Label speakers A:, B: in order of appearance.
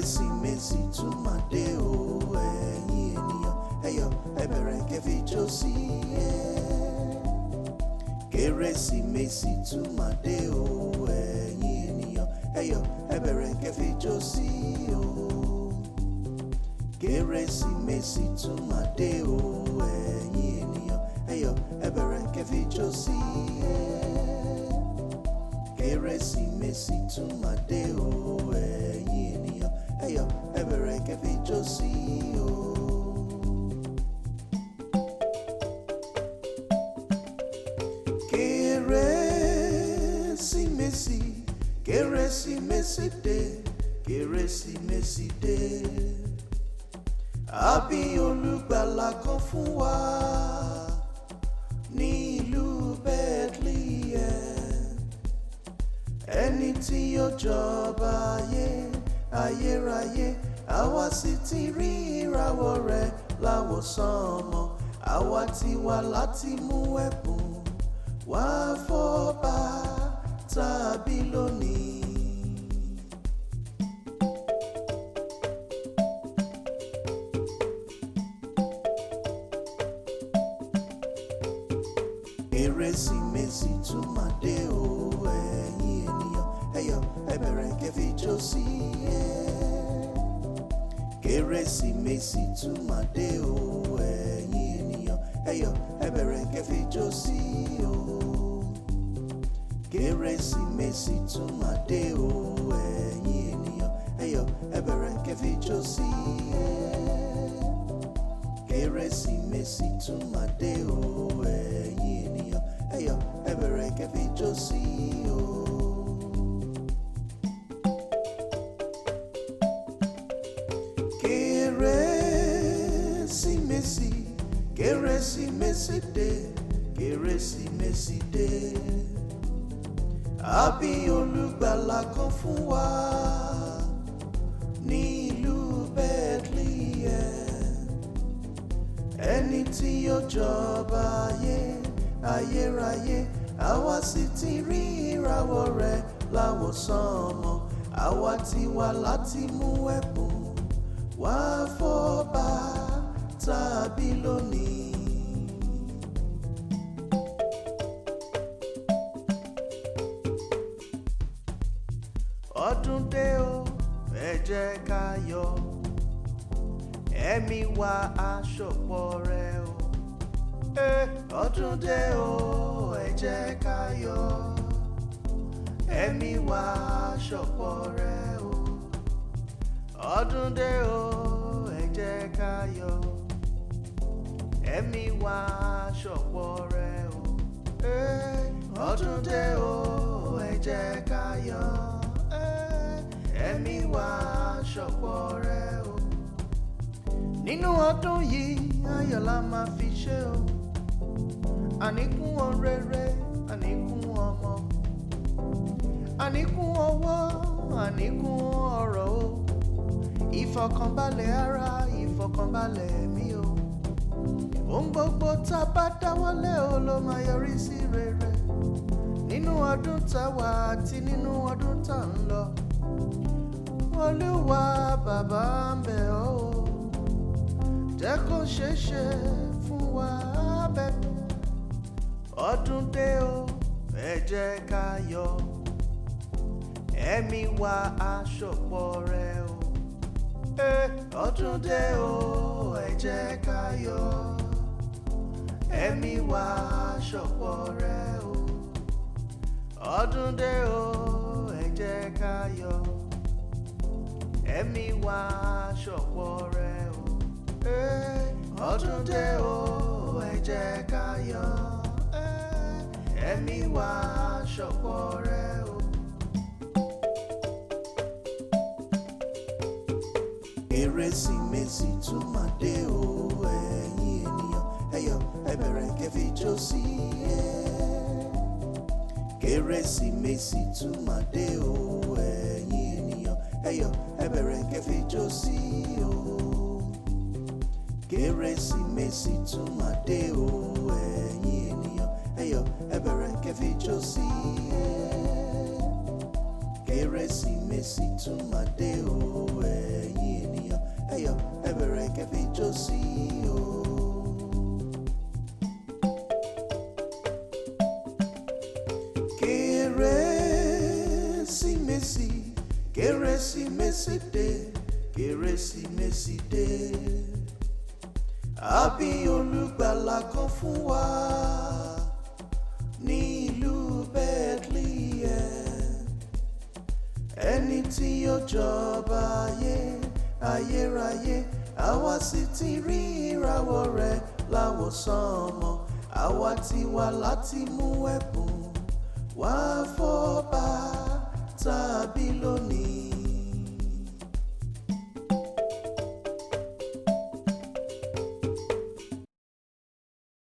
A: Keresimesi Tun máa dé o, ẹ̀yin ènìyàn ẹ yọ̀ ẹ bẹ̀rẹ̀ kẹ́ fi jó sí i. Keresimesi Tun máa dé o, ẹ̀yin ènìyàn ẹ yọ̀ ẹ bẹ̀rẹ̀ kẹ́ fi jó sí i. Keresimesi Tun máa dé o, ẹ̀yin ènìyàn ẹ yọ̀ ẹ bẹ̀rẹ̀ kẹ́ fi jó sí i. Keresimesi Tun máa dé o, ẹ̀yin ènìyàn ẹ yọ̀ ẹ bẹ̀rẹ̀ kẹ́ fi jó sí i. Keresimesi, Keresimesi dé, Keresimesi dé. Abi Olugbala Kań fún wa ní ìlú Bethlehem. Ẹni tí yóò jọba ayé ayérayé, àwa sì ti rí ìràwọ̀ rẹ̀ láwọ̀sánmọ̀. Àwa ti wá láti mú ẹ̀bùn wá fọ́ba tàbí lónìí. Keresimesi Tun máa dé o, ẹ̀yin ènìyàn ẹ yọ̀ ẹ bẹ̀rẹ̀ kẹ́ fi jó sí i. Keresimesi Tun máa dé o, ẹ̀yin ènìyàn ẹ yọ̀ ẹ bẹ̀rẹ̀ kẹ́ fi jó sí i. Keresimesi Tun máa dé o, ẹ̀yin ènìyàn ẹ yọ̀ ẹ bẹ̀rẹ̀ kẹ́ fi jó sí i. Keresimesi Tun máa dé o, ẹ̀yin ènìyàn ẹ yọ̀ ẹ bẹ̀rẹ̀ kẹ́ fi jó sí i. Keresimesi, Keresimesi dé, Keresimesi dé. Abi Olugbala Kań fún wa ní ìlú Bethlehem. Ẹni tí yóò jọba ayé ayérayé, àwa sì ti rí ìràwọ̀ rẹ̀ láwọ̀sánmọ̀. Àwa ti wá láti mú ẹ̀bùn wá fọ́ba tàbí lónìí. Ọdún dé o, ẹ jẹ́ ká yọ̀, ẹ̀mí wa aṣọ̀pọ̀ rẹ̀ o. Ọdún dé o, ẹ jẹ́ ká yọ̀, ẹ̀mí wa aṣọ̀pọ̀ rẹ̀ o. Ọdún dé o, ẹ jẹ́ ká yọ̀, ẹ̀mí wa aṣọ̀pọ̀ rẹ̀ o. Ọdún dé o, ẹ jẹ́ ká yọ̀, ẹ̀mí wa aṣọ̀pọ̀ rẹ̀ o. Nínú ọdún yìí ayọ̀ la máa fi ṣe o. Àníkún orere, àníkún ọmọ, àníkún owó, àníkún ọrọ̀ o. Ìfọ̀kànbalẹ̀ ara, ìfọ̀kànbalẹ̀ ẹ̀mí o. Ohun gbogbo tá a bá dáwọ́lé o ló máa yọrí sí rere. Nínú ọdún tá wà àti nínú ọdún tá ń lọ, Olúwa bàbá ń bẹ̀ ọ́ o. Jẹ́ kó ṣeé ṣe fún wa bẹ́ẹ̀. Ọdún dé o, ẹ jẹ́ ká yọ̀, ẹ̀mí wa aṣọ̀pọ̀ rẹ̀ o. Ọdún dé o, ẹ jẹ́ ká yọ̀, ẹ̀mí wa aṣọ̀pọ̀ rẹ̀ o. Ọdún dé o, ẹ jẹ́ ká yọ̀, ẹ̀mí wa aṣọ̀pọ̀ rẹ̀ o. Ọdún dé o, ẹ jẹ́ ká yọ̀, ẹ̀mí wa aṣọ̀pọ̀ rẹ̀ o. Keresimesi Tun máa dé o, ẹ̀yin ènìyàn ẹ yọ̀ ẹ bẹ̀rẹ̀ kẹ́ fi jó sí i. Keresimesi Tun máa dé o, ẹ̀yin ènìyàn ẹ yọ̀ ẹ bẹ̀rẹ̀ kẹ́ fi jó sí i. Keresimesi Tun máa dé o, ẹ̀yin ènìyàn ẹ yọ̀ ẹ bẹ̀rẹ̀ kẹ́ fi jó sí i. Keresimesi Tun máa dé o, kẹfì jó sí o. Keresimesi, Keresimesi dé, Keresimesi dé. Abi Olugbala Kań fún wa ní ìlú Bethlehem. Ẹni tí yóò jọba ayé ayérayé, àwa sì ti rí ìràwọ̀ rẹ̀ láwọ̀sánmọ̀. Àwa ti wá láti mú ẹ̀bùn wá fọ́ba tàbí lónìí.